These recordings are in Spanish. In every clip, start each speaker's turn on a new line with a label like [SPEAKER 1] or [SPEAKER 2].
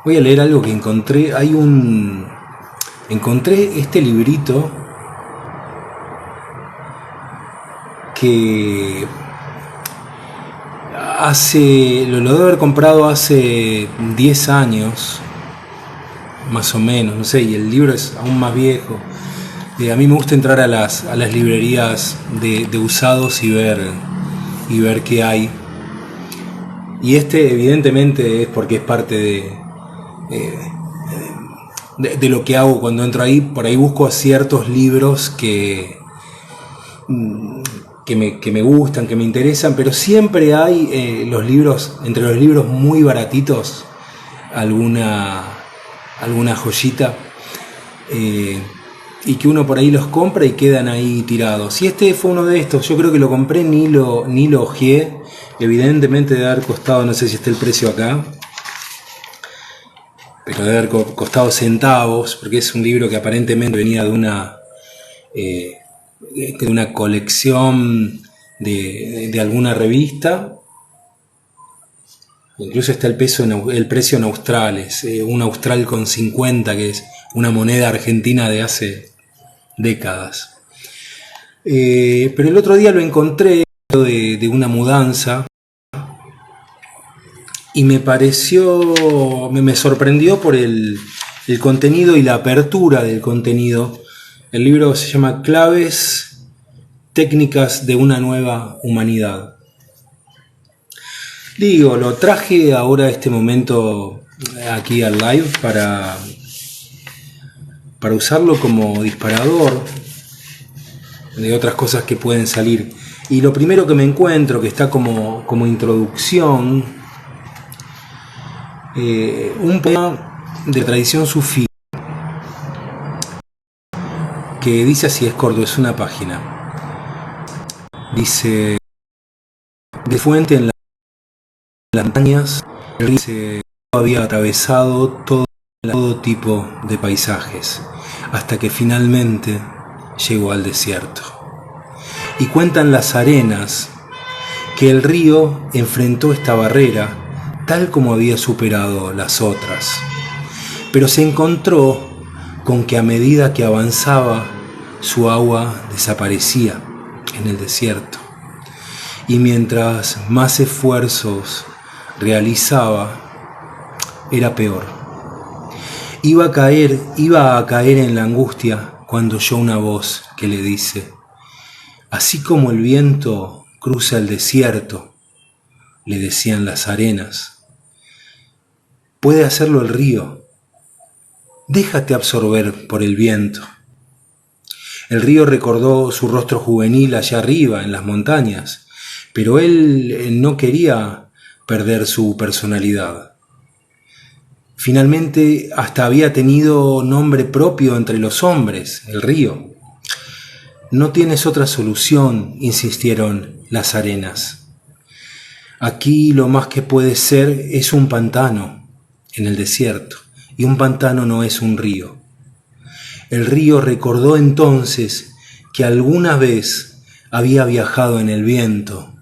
[SPEAKER 1] Voy a leer algo que encontré. Encontré este librito que lo debo haber comprado hace 10 años, más o menos, no sé, y el libro es aún más viejo. A mí me gusta entrar a las librerías de usados y ver qué hay. Y este evidentemente es porque es parte de lo que hago cuando entro ahí. Por ahí busco ciertos libros que me gustan, que me interesan, pero siempre hay los libros, entre los libros muy baratitos, alguna joyita, y que uno por ahí los compra y quedan ahí tirados. Y este fue uno de estos. Yo creo que lo compré, ni lo ojeé. Evidentemente debe haber costado, no sé si está el precio acá, pero debe haber costado centavos, porque es un libro que aparentemente venía de una colección de alguna revista. Incluso está el precio en australes, un austral con 50, que es una moneda argentina de hace décadas. Pero el otro día lo encontré de una mudanza y me sorprendió por el contenido y la apertura del contenido. El libro se llama Claves Técnicas de una Nueva Humanidad. Digo, lo traje ahora a este momento aquí al live para usarlo como disparador de otras cosas que pueden salir. Y lo primero que me encuentro, que está como introducción, un poema de tradición sufí, que dice así, es corto, es una página. Dice: de fuente en las montañas, el río había atravesado todo tipo de paisajes, hasta que finalmente llegó al desierto. Y cuentan las arenas que el río enfrentó esta barrera tal como había superado las otras, pero se encontró con que a medida que avanzaba su agua desaparecía en el desierto, y mientras más esfuerzos realizaba era peor. Iba a caer en la angustia cuando oyó una voz que le dice: así como el viento cruza el desierto, le decían las arenas, puede hacerlo el río. Déjate absorber por el viento. El río recordó su rostro juvenil allá arriba, en las montañas, pero él no quería perder su personalidad. Finalmente, hasta había tenido nombre propio entre los hombres, el río. No tienes otra solución, insistieron las arenas. Aquí lo más que puede ser es un pantano en el desierto, y un pantano no es un río. El río recordó entonces que alguna vez había viajado en el viento,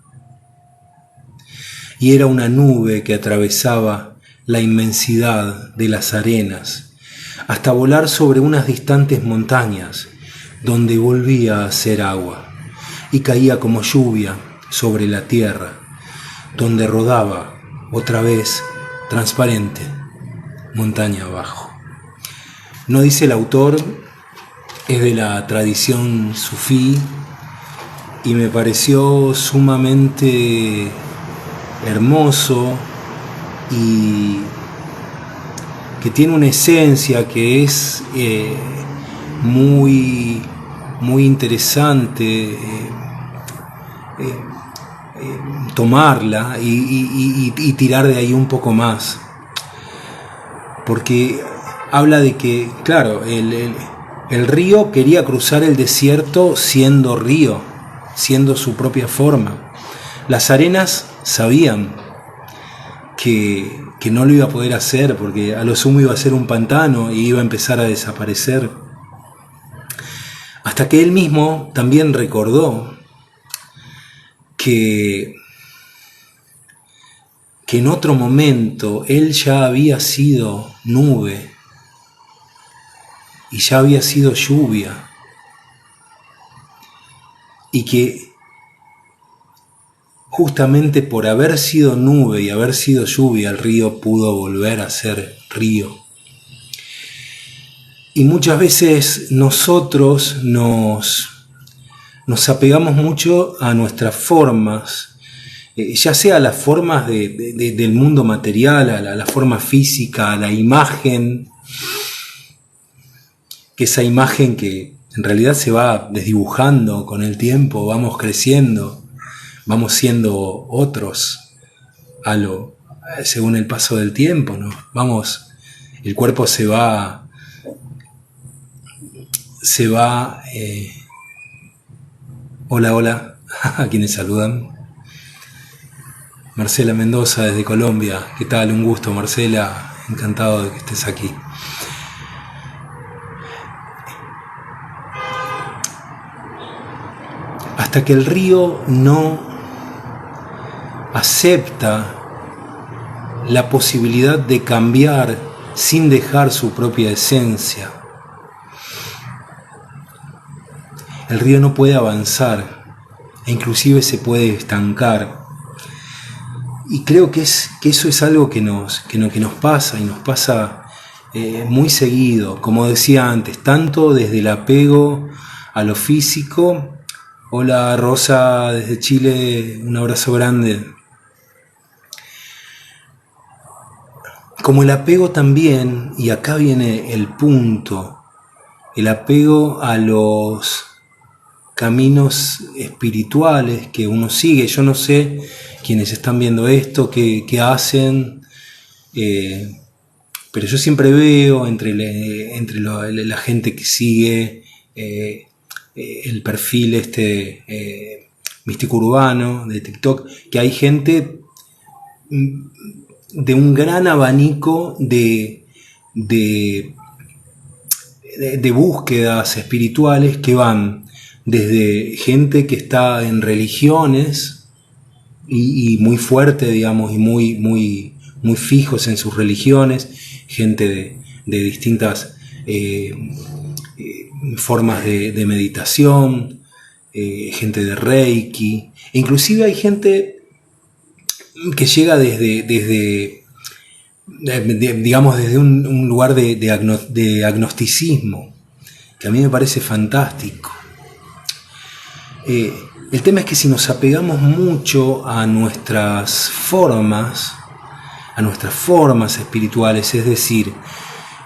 [SPEAKER 1] y era una nube que atravesaba la inmensidad de las arenas hasta volar sobre unas distantes montañas, donde volvía a ser agua y caía como lluvia sobre la tierra, donde rodaba otra vez transparente montaña abajo. No dice el autor, es de la tradición sufí, y me pareció sumamente hermoso, y que tiene una esencia que es muy interesante tomarla y tirar de ahí un poco más, porque habla de que, claro, el río quería cruzar el desierto siendo río, siendo su propia forma. Las arenas sabían que no lo iba a poder hacer, porque a lo sumo iba a ser un pantano y iba a empezar a desaparecer. Hasta que él mismo también recordó que que en otro momento él ya había sido nube y ya había sido lluvia, y que justamente por haber sido nube y haber sido lluvia, el río pudo volver a ser río. Y muchas veces nosotros nos apegamos mucho a nuestras formas, ya sea a las formas del mundo material, a la forma física, a la imagen, que esa imagen que en realidad se va desdibujando con el tiempo, vamos creciendo, vamos siendo otros según el paso del tiempo, ¿no? El cuerpo se va hola, a quienes saludan. Marcela Mendoza desde Colombia. ¿Qué tal? Un gusto, Marcela. Encantado de que estés aquí. Hasta que el río no acepta la posibilidad de cambiar sin dejar su propia esencia, el río no puede avanzar e inclusive se puede estancar. Y creo que eso es algo que nos pasa, y nos pasa muy seguido, como decía antes, tanto desde el apego a lo físico. Hola Rosa desde Chile, un abrazo grande. Como el apego también, y acá viene el punto, el apego a los caminos espirituales que uno sigue. Yo no sé quienes están viendo esto, qué hacen, pero yo siempre veo entre la gente que sigue el perfil místico urbano de TikTok, que hay gente de un gran abanico de búsquedas espirituales, que van desde gente que está en religiones y muy fuerte, digamos, y muy fijos en sus religiones, gente de distintas formas de meditación, gente de Reiki, inclusive hay gente que llega desde un lugar de agnosticismo, que a mí me parece fantástico. El tema es que si nos apegamos mucho a nuestras formas espirituales, es decir,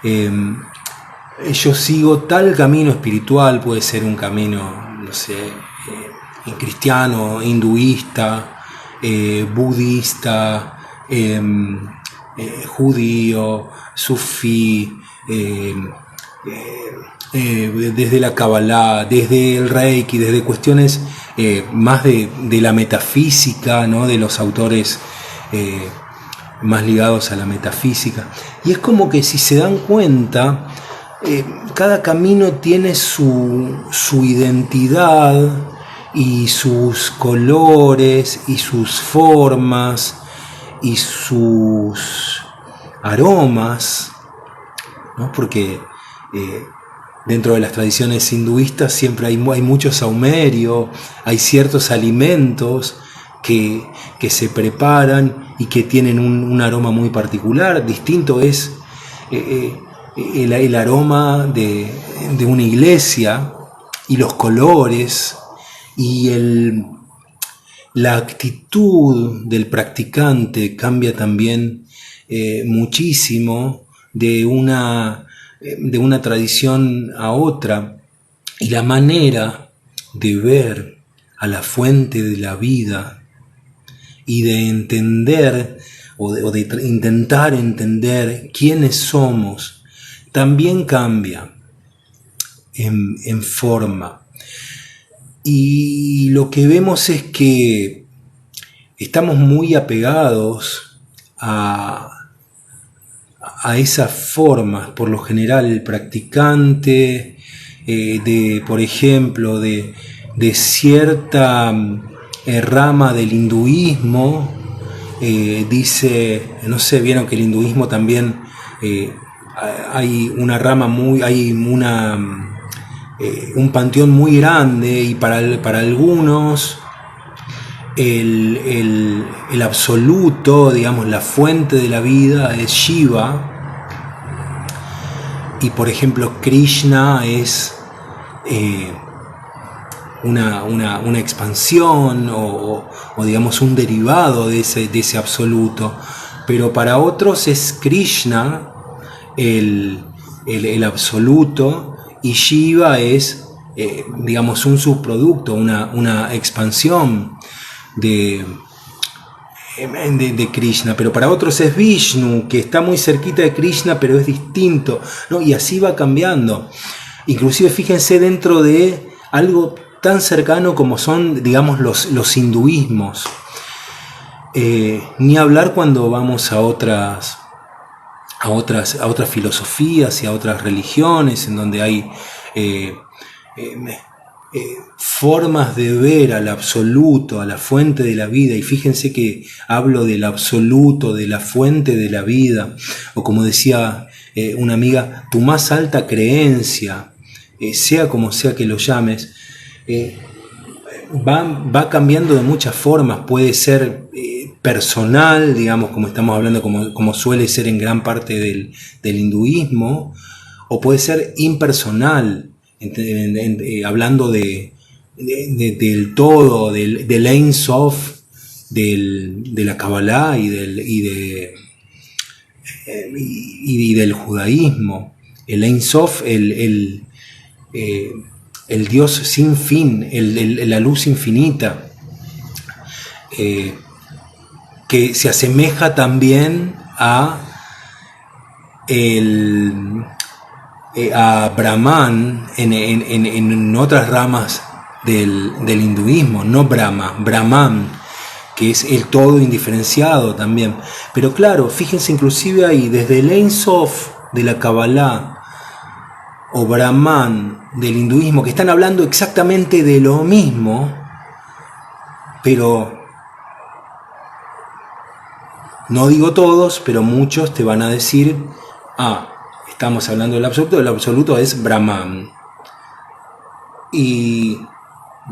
[SPEAKER 1] yo sigo tal camino espiritual, puede ser un camino, no sé, cristiano, hinduista, budista, judío, sufí, desde la Kabbalah, desde el Reiki, desde cuestiones más de la metafísica, ¿no? De los autores más ligados a la metafísica. Y es como que, si se dan cuenta, cada camino tiene su identidad y sus colores y sus formas y sus aromas, ¿no? Porque dentro de las tradiciones hinduistas siempre hay mucho saumerio, hay ciertos alimentos que se preparan y que tienen un aroma muy particular. Distinto es el aroma de una iglesia, y los colores y la actitud del practicante cambia también muchísimo de una tradición a otra, y la manera de ver a la fuente de la vida y de entender o de intentar entender quiénes somos también cambia en forma. Y lo que vemos es que estamos muy apegados a esas formas. Por lo general, el practicante por ejemplo, de cierta rama del hinduismo, dice, no sé, vieron que el hinduismo también hay una rama hay un panteón muy grande, y para algunos el absoluto, digamos, la fuente de la vida es Shiva, y por ejemplo Krishna es una expansión o digamos un derivado de ese absoluto, pero para otros es Krishna el absoluto, y Shiva es digamos un subproducto, una expansión de Krishna. Pero para otros es Vishnu, que está muy cerquita de Krishna pero es distinto, ¿no? Y así va cambiando. Inclusive fíjense, dentro de algo tan cercano como son, digamos, los hinduismos, ni hablar cuando vamos a otras filosofías y a otras religiones, en donde hay formas de ver al absoluto, a la fuente de la vida. Y fíjense que hablo del absoluto, de la fuente de la vida, o como decía una amiga, tu más alta creencia, sea como sea que lo llames, va cambiando de muchas formas. Puede ser personal, digamos, como estamos hablando, como suele ser en gran parte del hinduismo, o puede ser impersonal, hablando del todo, del Ein Sof, de la Kabbalah y del judaísmo. El Ein Sof, el Dios sin fin, la luz infinita, que se asemeja también a Brahman en otras ramas del hinduismo, no Brahman, que es el todo indiferenciado también. Pero claro, fíjense, inclusive ahí, desde el Ein Sof de la Kabbalah o Brahman del hinduismo, que están hablando exactamente de lo mismo, pero no digo todos, pero muchos te van a decir, estamos hablando del absoluto, el absoluto es Brahman. Y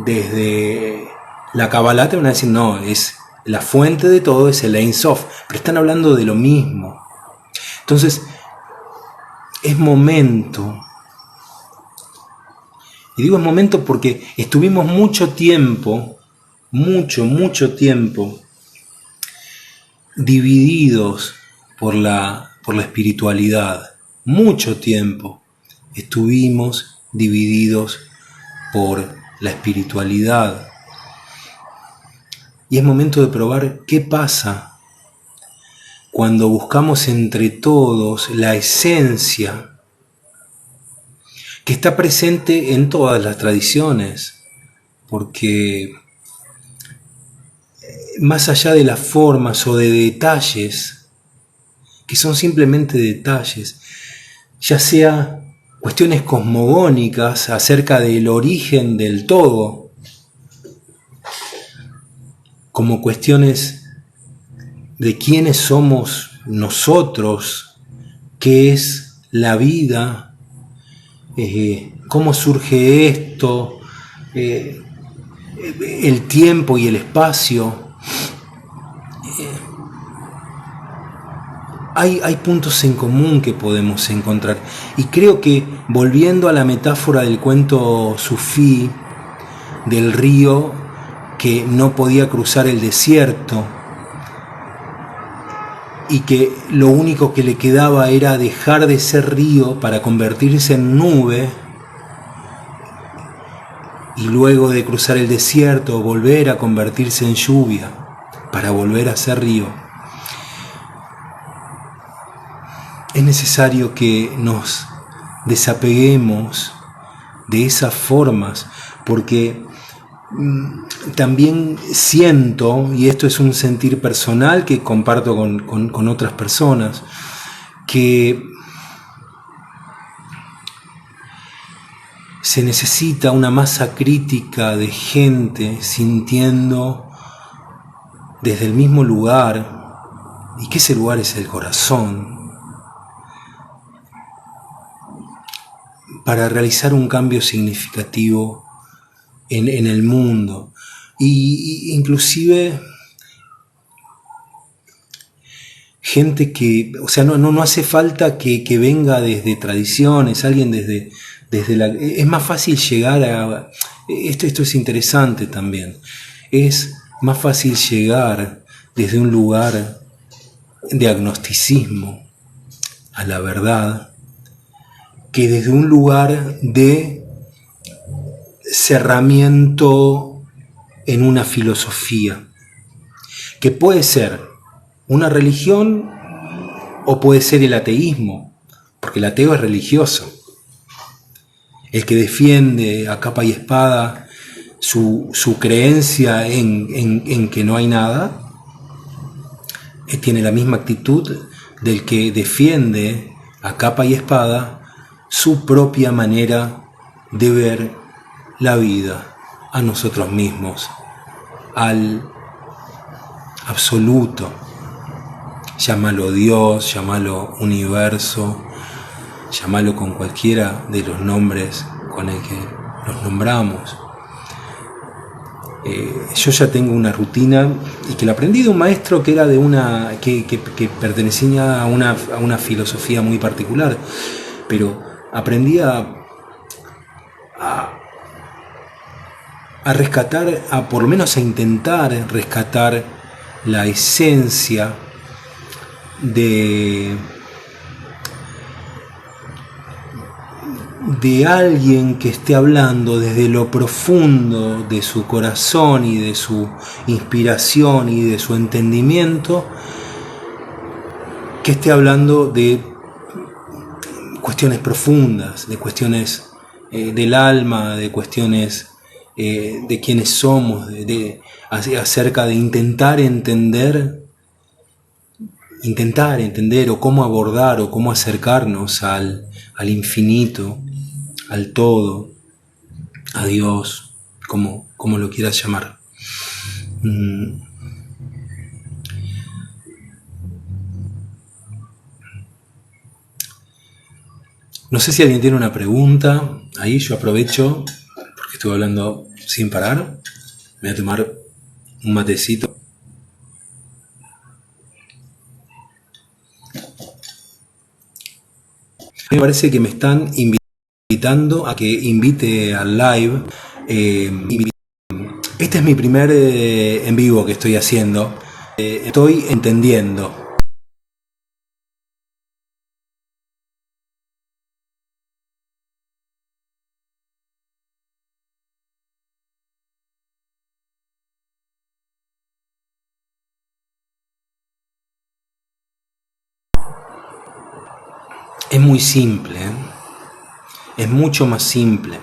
[SPEAKER 1] desde la Kabbalah te van a decir, no, es la fuente de todo, es el Ein Sof, pero están hablando de lo mismo. Entonces, es momento, y digo es momento porque estuvimos mucho tiempo divididos por la espiritualidad. Mucho tiempo estuvimos divididos por la espiritualidad. Y es momento de probar qué pasa cuando buscamos entre todos la esencia que está presente en todas las tradiciones, porque más allá de las formas o de detalles, que son simplemente detalles, ya sea cuestiones cosmogónicas acerca del origen del todo, como cuestiones de quiénes somos nosotros, qué es la vida, cómo surge esto, el tiempo y el espacio. Hay puntos en común que podemos encontrar. Y creo que, volviendo a la metáfora del cuento sufí, del río que no podía cruzar el desierto y que lo único que le quedaba era dejar de ser río para convertirse en nube, y luego de cruzar el desierto volver a convertirse en lluvia para volver a ser río. Es necesario que nos desapeguemos de esas formas, porque también siento, y esto es un sentir personal que comparto con otras personas, que se necesita una masa crítica de gente sintiendo desde el mismo lugar y que ese lugar es el corazón, para realizar un cambio significativo en el mundo. Y inclusive gente que, o sea, no hace falta que venga desde tradiciones, alguien desde la... Es más fácil llegar a... Esto es interesante también. Es más fácil llegar desde un lugar de agnosticismo a la verdad que desde un lugar de cerramiento en una filosofía, que puede ser una religión o puede ser el ateísmo, porque el ateo es religioso. El que defiende a capa y espada su creencia en que no hay nada, tiene la misma actitud del que defiende a capa y espada su propia manera de ver la vida, a nosotros mismos, al absoluto. Llámalo Dios, llámalo universo, llámalo con cualquiera de los nombres con el que los nombramos. Yo ya tengo una rutina y que la aprendí de un maestro que era de una que pertenecía a una filosofía muy particular, pero aprendí a rescatar, por lo menos a intentar rescatar la esencia de alguien que esté hablando desde lo profundo de su corazón y de su inspiración y de su entendimiento, que esté hablando de cuestiones profundas, de cuestiones del alma, de cuestiones de quiénes somos, acerca de intentar entender o cómo abordar o cómo acercarnos al infinito, al todo, a Dios, como lo quieras llamar. No sé si alguien tiene una pregunta. Ahí yo aprovecho, porque estuve hablando sin parar. Me voy a tomar un matecito. Me parece que me están invitando a que invite al live. Este es mi primer en vivo que estoy haciendo. Estoy entendiendo. Es muy simple, ¿eh? Es mucho más simple.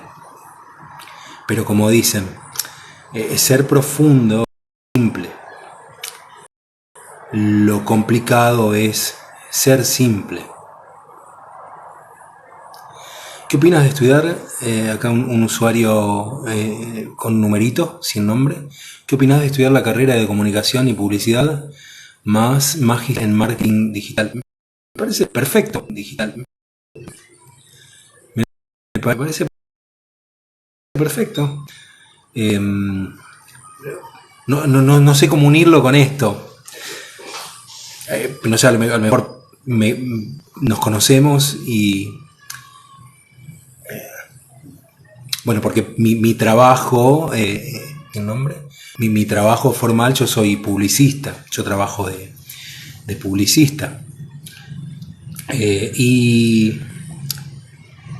[SPEAKER 1] Pero como dicen, ser profundo es simple. Lo complicado es ser simple. ¿Qué opinas de estudiar? Acá un usuario con numerito, sin nombre. ¿Qué opinas de estudiar la carrera de comunicación y publicidad más mágica en marketing digital? Me parece perfecto, digital. Me parece perfecto. No sé cómo unirlo con esto. No sé, a lo mejor nos conocemos y... Bueno, porque mi trabajo, ¿el nombre? Mi trabajo formal, yo soy publicista, yo trabajo de publicista. Y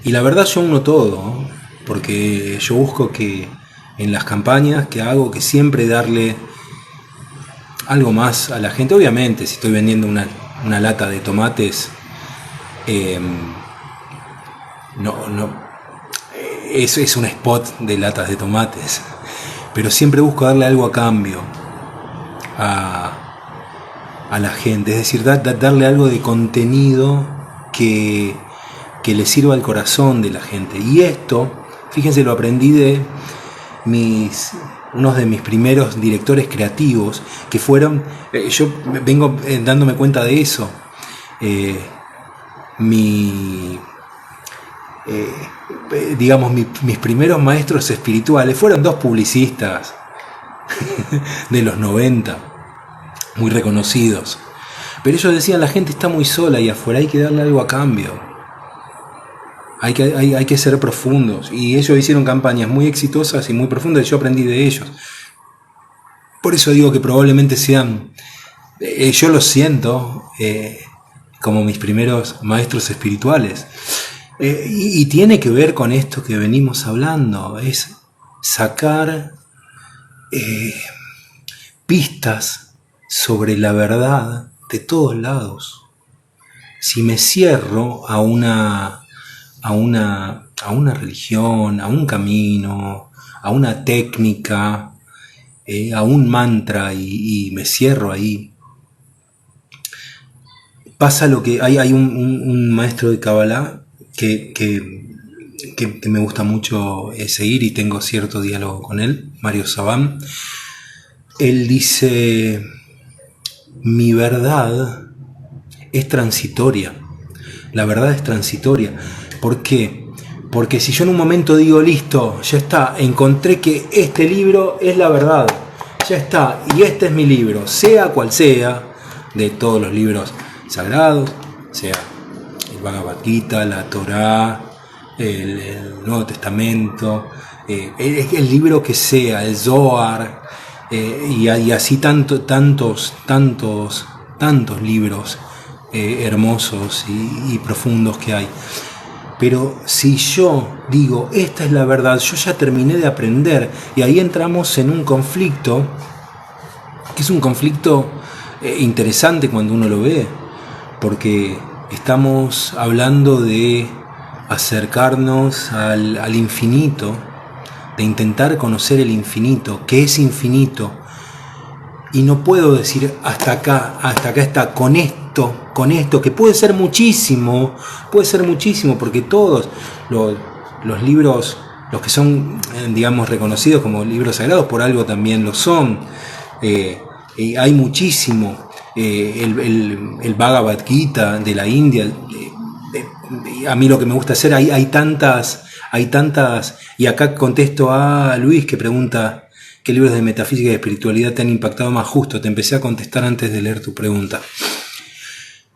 [SPEAKER 1] la verdad yo uno todo, ¿no? Porque yo busco que en las campañas que hago, que siempre darle algo más a la gente. Obviamente, si estoy vendiendo una lata de tomates, eso es un spot de latas de tomates, pero siempre busco darle algo a cambio a la gente, es decir, darle algo de contenido que le sirva al corazón de la gente. Y esto, fíjense, lo aprendí de mis unos de mis primeros directores creativos, que fueron, yo vengo dándome cuenta de eso, digamos, mis primeros maestros espirituales fueron dos publicistas de los 90, muy reconocidos. Pero ellos decían, la gente está muy sola y afuera hay que darle algo a cambio. Hay que ser profundos. Y ellos hicieron campañas muy exitosas y muy profundas y yo aprendí de ellos. Por eso digo que probablemente sean, yo los siento como mis primeros maestros espirituales. Y tiene que ver con esto que venimos hablando, es sacar pistas sobre la verdad de todos lados. Si me cierro a una religión, a un camino, a una técnica, a un mantra y me cierro ahí, pasa lo que hay un maestro de Kabbalah que me gusta mucho seguir y tengo cierto diálogo con él, Mario Sabán. Él dice, mi verdad es transitoria, la verdad es transitoria. ¿Por qué? Porque si yo en un momento digo, listo, ya está, encontré que este libro es la verdad, ya está, y este es mi libro, sea cual sea, de todos los libros sagrados, sea el Bhagavad Gita, la Torá, el Nuevo Testamento, el libro que sea, el Zohar, y así tantos libros hermosos y profundos que hay. Pero si yo digo, esta es la verdad, yo ya terminé de aprender, y ahí entramos en un conflicto, que es un conflicto interesante cuando uno lo ve, porque estamos hablando de acercarnos al infinito, de intentar conocer el infinito, que es infinito, y no puedo decir hasta acá está, con esto, que puede ser muchísimo, porque todos los libros, los que son, digamos, reconocidos como libros sagrados, por algo también lo son, hay muchísimo, el Bhagavad Gita de la India, a mí lo que me gusta hacer, hay tantas, y acá contesto a Luis que pregunta, ¿qué libros de metafísica y espiritualidad te han impactado más? Justo, te empecé a contestar antes de leer tu pregunta.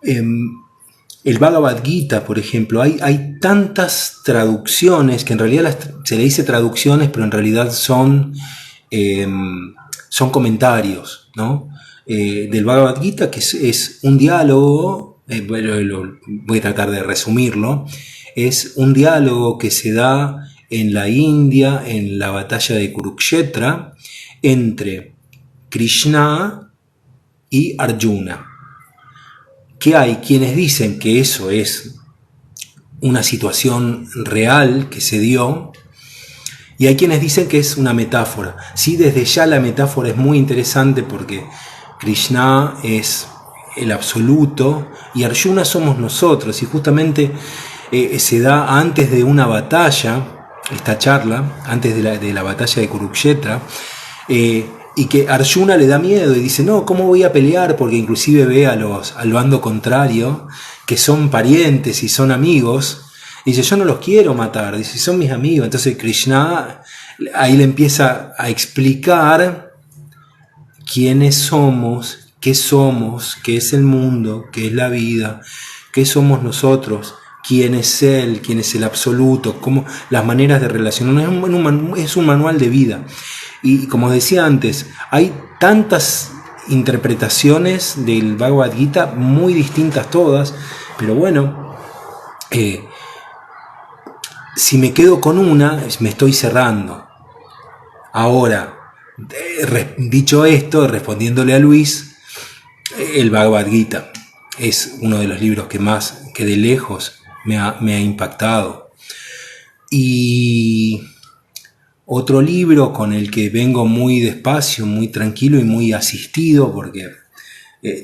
[SPEAKER 1] El Bhagavad Gita, por ejemplo, hay tantas traducciones, que en realidad se le dice traducciones, pero en realidad son comentarios, ¿no? Del Bhagavad Gita, que es un diálogo, voy a tratar de resumirlo, es un diálogo que se da en la India, en la batalla de Kurukshetra, entre Krishna y Arjuna. Que hay quienes dicen que eso es una situación real que se dio, y hay quienes dicen que es una metáfora. Sí, desde ya la metáfora es muy interesante porque Krishna es el absoluto y Arjuna somos nosotros, y justamente se da antes de una batalla, esta charla, antes de la batalla de Kurukshetra, y que Arjuna le da miedo y dice, no, ¿cómo voy a pelear? Porque inclusive ve al bando contrario, que son parientes y son amigos, y dice, yo no los quiero matar, dice, son mis amigos. Entonces Krishna ahí le empieza a explicar quiénes somos, qué es el mundo, qué es la vida, qué somos nosotros, quién es Él, quién es el absoluto, cómo, las maneras de relacionarnos. Es un manual de vida. Y como decía antes, hay tantas interpretaciones del Bhagavad Gita, muy distintas todas, pero bueno, si me quedo con una, me estoy cerrando. Ahora, dicho esto, respondiéndole a Luis, el Bhagavad Gita es uno de los libros que de lejos me ha impactado. Y otro libro con el que vengo muy despacio, muy tranquilo y muy asistido, porque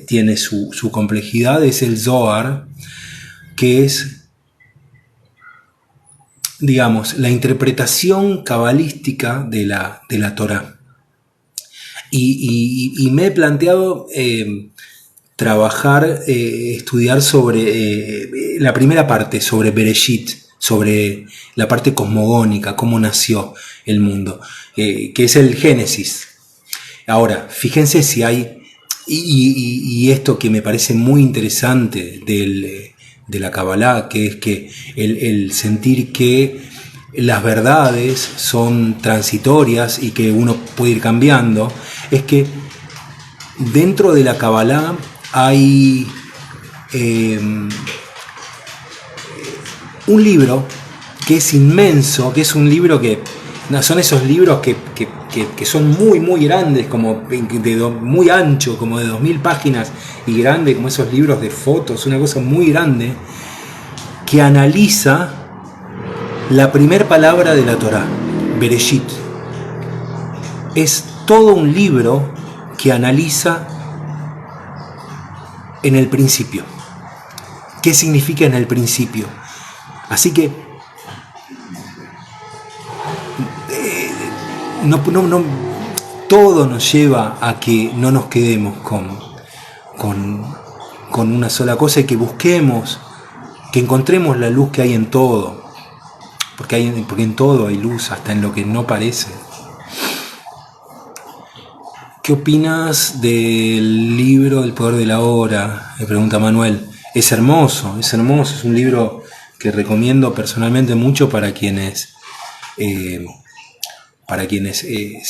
[SPEAKER 1] tiene su complejidad, es el Zohar, que es, digamos, la interpretación cabalística de la Torá. Y me he planteado trabajar, estudiar sobre la primera parte, sobre Bereshit, sobre la parte cosmogónica, cómo nació el mundo, que es el Génesis. Ahora, fíjense si hay, y esto que me parece muy interesante de la Kabbalah, que es que el sentir que las verdades son transitorias y que uno puede ir cambiando, es que dentro de la Kabbalah hay un libro que es inmenso, que es un libro que son esos libros que son muy muy grandes, como muy ancho, como de 2000 páginas, y grande como esos libros de fotos, una cosa muy grande, que analiza la primera palabra de la Torá, Bereshit. Es todo un libro que analiza en el principio. ¿Qué significa en el principio? Así que todo nos lleva a que no nos quedemos con una sola cosa y que busquemos, que encontremos la luz que hay en todo, porque en todo hay luz, hasta en lo que no parece. ¿Qué opinas del libro El poder de la hora? Me pregunta Manuel. Es hermoso, es un libro que recomiendo personalmente mucho para quienes se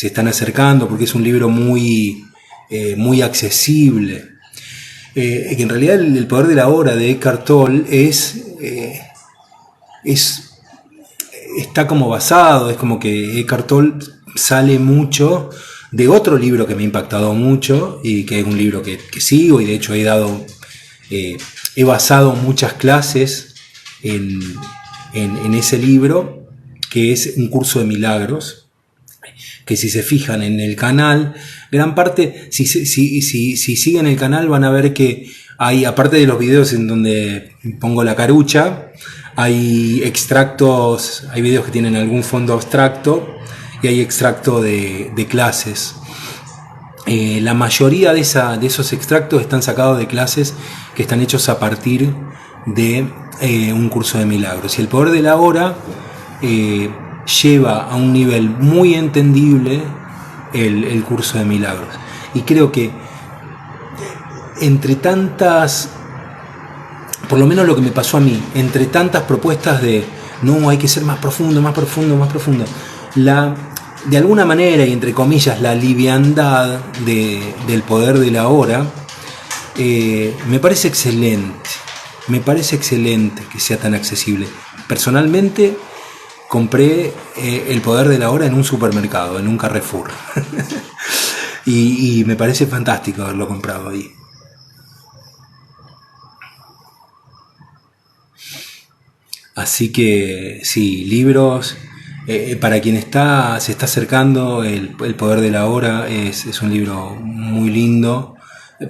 [SPEAKER 1] están acercando, porque es un libro muy accesible. Que en realidad el poder de la hora de Eckhart Tolle está como basado, es como que Eckhart Tolle sale mucho de otro libro que me ha impactado mucho y que es un libro que sigo, y de hecho he basado muchas clases en ese libro, que es Un curso de milagros, que si se fijan en el canal, gran parte, si siguen el canal van a ver que hay, aparte de los videos en donde pongo la carucha, hay extractos, hay videos que tienen algún fondo abstracto y hay extracto de clases. La mayoría de esos extractos están sacados de clases que están hechos a partir de un curso de milagros. Y el poder de la hora lleva a un nivel muy entendible el curso de milagros. Y creo que entre tantas, por lo menos lo que me pasó a mí, entre tantas propuestas de no, hay que ser más profundo, de alguna manera, y entre comillas, la liviandad del poder de la hora, me parece excelente que sea tan accesible. Personalmente compré el poder de la hora en un supermercado, en un Carrefour. y me parece fantástico haberlo comprado ahí. Así que sí, libros, para quien se está acercando, el poder de la hora es un libro muy lindo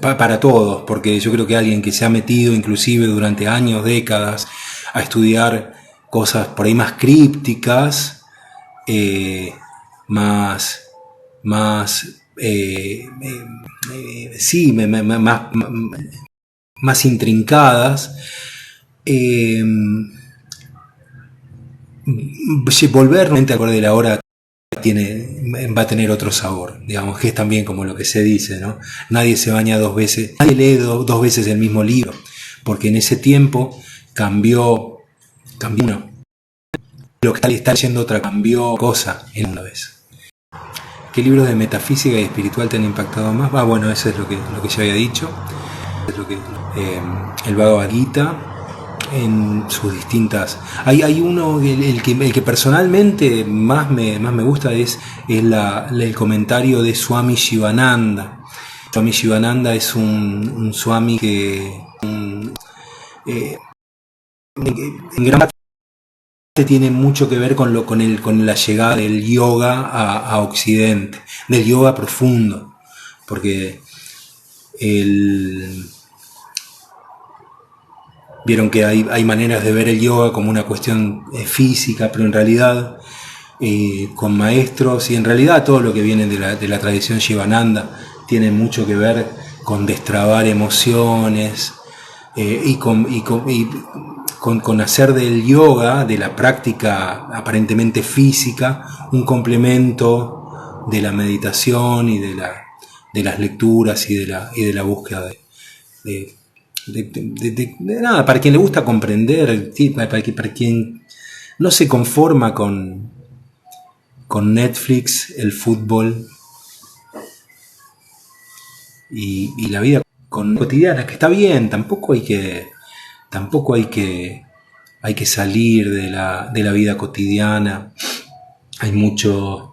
[SPEAKER 1] para todos, porque yo creo que alguien que se ha metido inclusive durante años, décadas, a estudiar cosas por ahí más crípticas, más intrincadas, volver realmente a acordar de la hora va a tener otro sabor, digamos, que es también como lo que se dice, ¿no? Nadie se baña dos veces, nadie lee dos veces el mismo libro, porque en ese tiempo cambió uno. Lo que está leyendo otra cambió cosa en una vez. ¿Qué libros de metafísica y espiritual te han impactado más? Bueno, eso es lo que yo había dicho. Es lo que, el Bhagavad Gita, en sus distintas. Hay uno, el que personalmente más me gusta es el comentario de Swami Shivananda. Swami Shivananda es un Swami que en gran parte tiene mucho que ver con la llegada del yoga a Occidente, del yoga profundo, porque vieron que hay maneras de ver el yoga como una cuestión física, pero en realidad con maestros, y en realidad todo lo que viene de la tradición Shivananda tiene mucho que ver con destrabar emociones, y con hacer del yoga, de la práctica aparentemente física, un complemento de la meditación y de las lecturas y de la búsqueda de nada, para quien le gusta comprender, para quien no se conforma con Netflix, el fútbol y la vida cotidiana, que está bien, tampoco hay que salir de la vida cotidiana. Hay muchos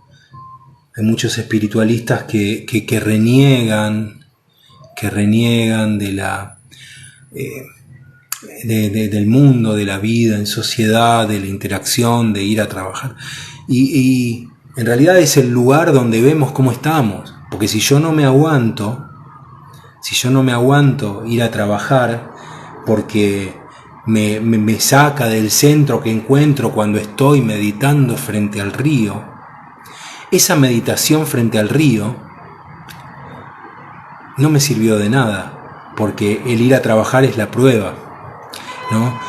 [SPEAKER 1] espiritualistas que reniegan del mundo, de la vida en sociedad, de la interacción, de ir a trabajar. Y en realidad es el lugar donde vemos cómo estamos. Porque si yo no me aguanto ir a trabajar porque me saca del centro que encuentro cuando estoy meditando frente al río, esa meditación frente al río no me sirvió de nada, porque el ir a trabajar es la prueba, ¿no?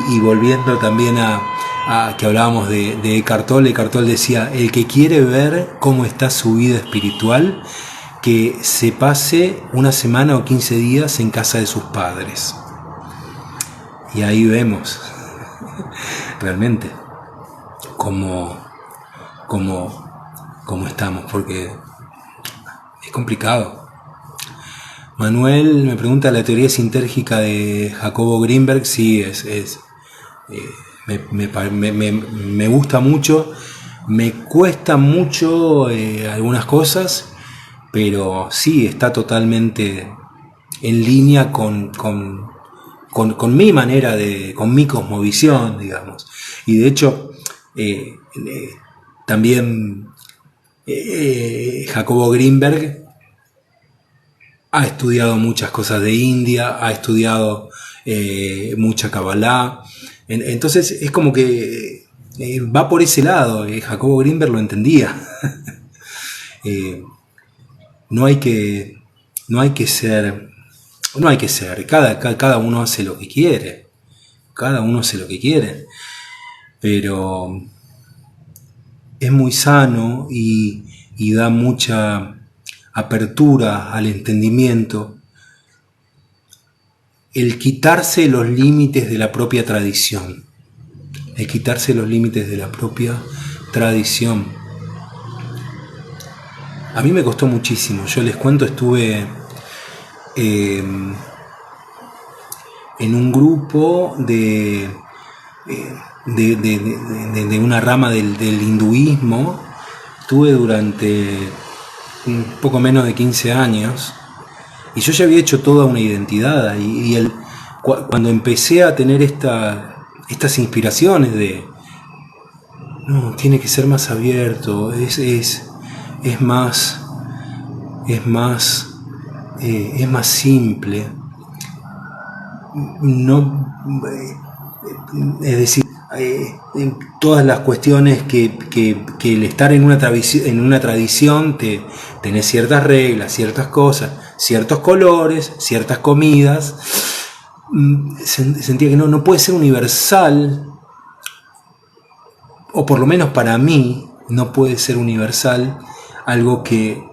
[SPEAKER 1] Y volviendo también a que hablábamos de Eckhart Tolle decía: el que quiere ver cómo está su vida espiritual, que se pase una semana o 15 días en casa de sus padres. Y ahí vemos realmente cómo estamos, porque es complicado. Manuel me pregunta: ¿la teoría sintérgica de Jacobo Greenberg? Sí, me gusta mucho, me cuesta mucho algunas cosas, pero sí, está totalmente en línea con mi manera con mi cosmovisión, digamos. Y de hecho, también Jacobo Greenberg ha estudiado muchas cosas de India, ha estudiado mucha Kabbalah. Entonces es como que va por ese lado. Jacobo Greenberg lo entendía. No hay que ser, cada uno hace lo que quiere, pero es muy sano y da mucha apertura al entendimiento el quitarse los límites de la propia tradición, A mí me costó muchísimo. Yo les cuento, estuve en un grupo de una rama del hinduismo. Estuve durante un poco menos de 15 años y yo ya había hecho toda una identidad y cuando empecé a tener estas inspiraciones de no, tiene que ser más abierto, es más simple, no, es decir, en todas las cuestiones que el estar en una tradición tenés ciertas reglas, ciertas cosas, ciertos colores, ciertas comidas. Sentía que no puede ser universal, o por lo menos para mí no puede ser universal algo que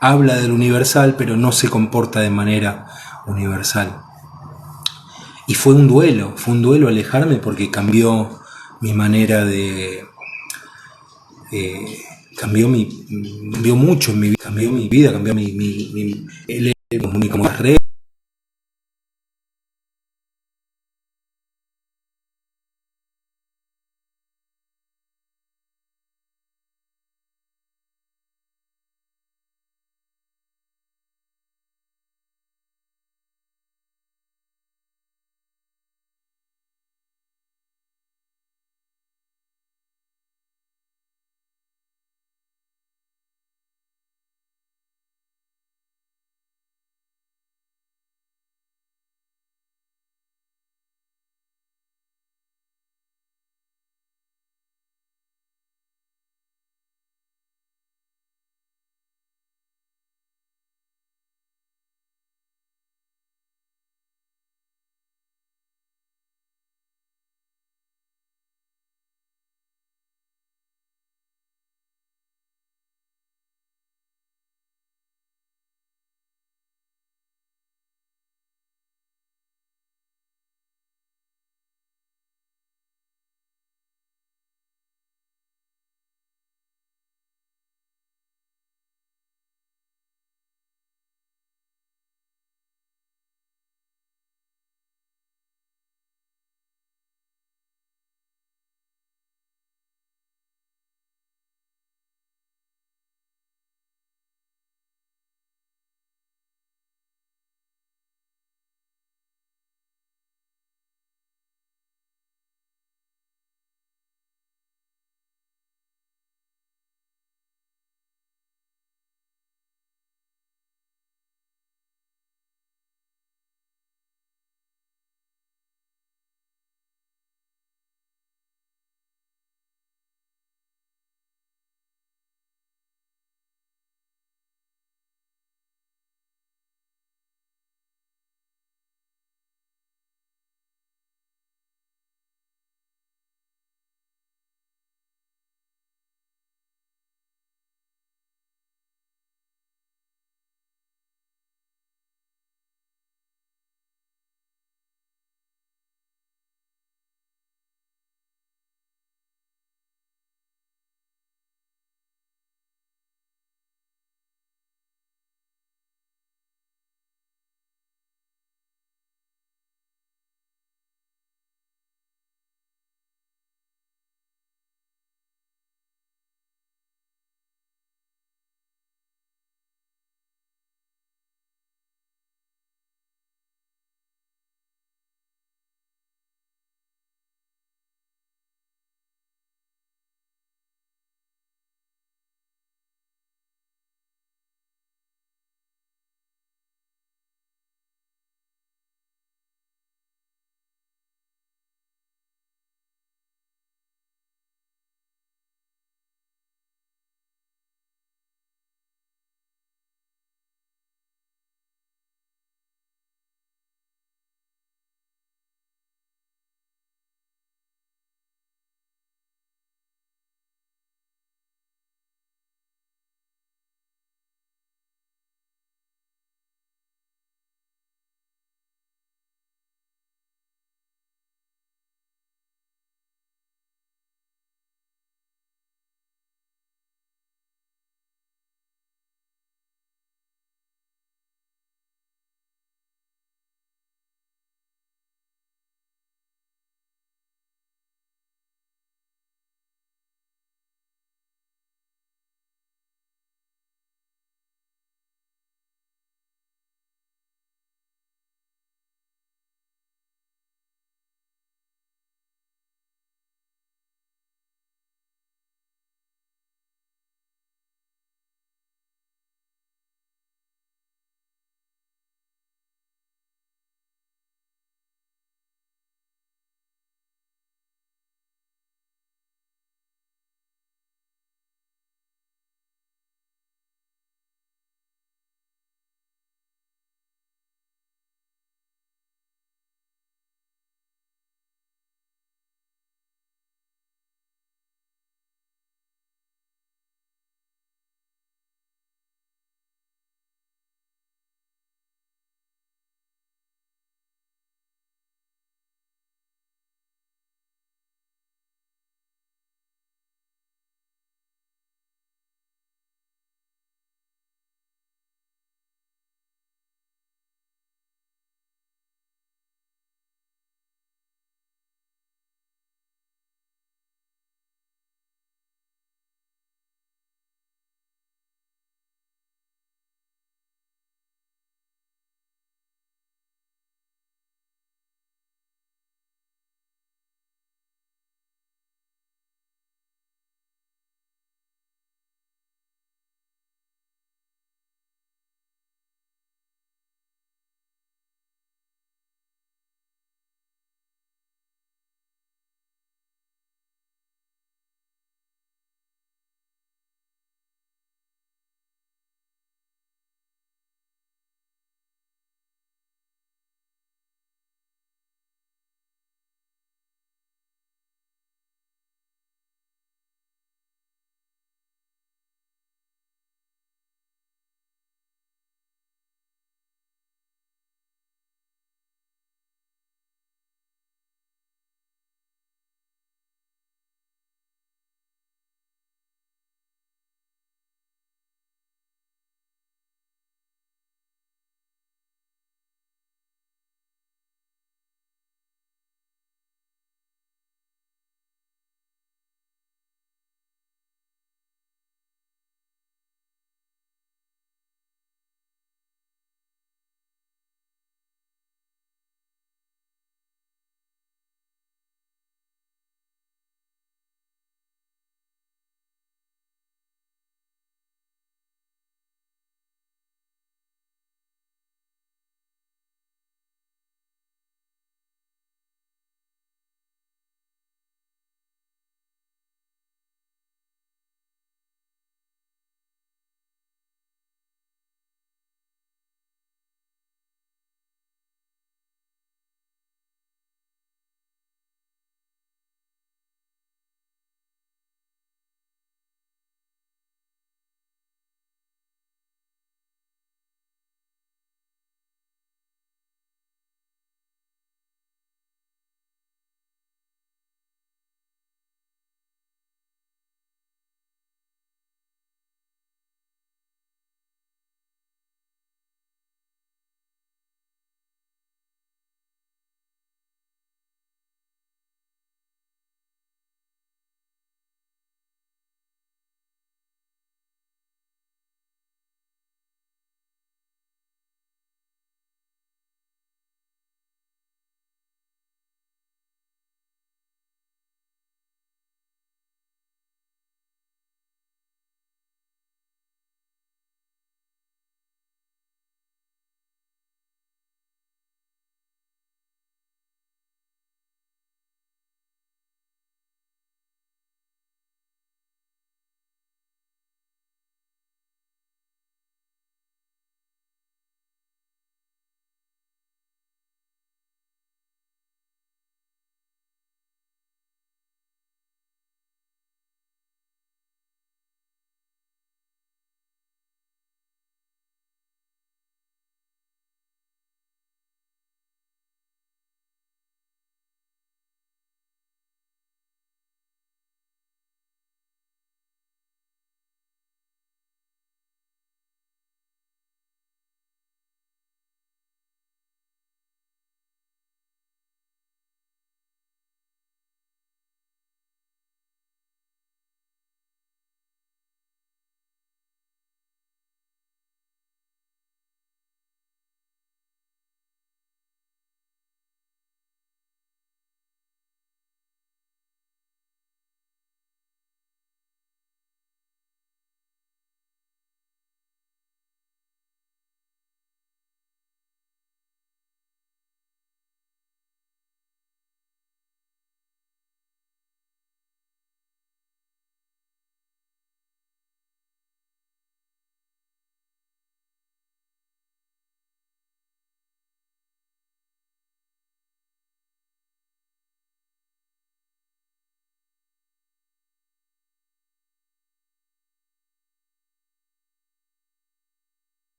[SPEAKER 1] habla del universal pero no se comporta de manera universal. Y fue un duelo alejarme, porque cambió mi manera de... cambió mucho en mi vida, cambió mi vida, cambió como las redes,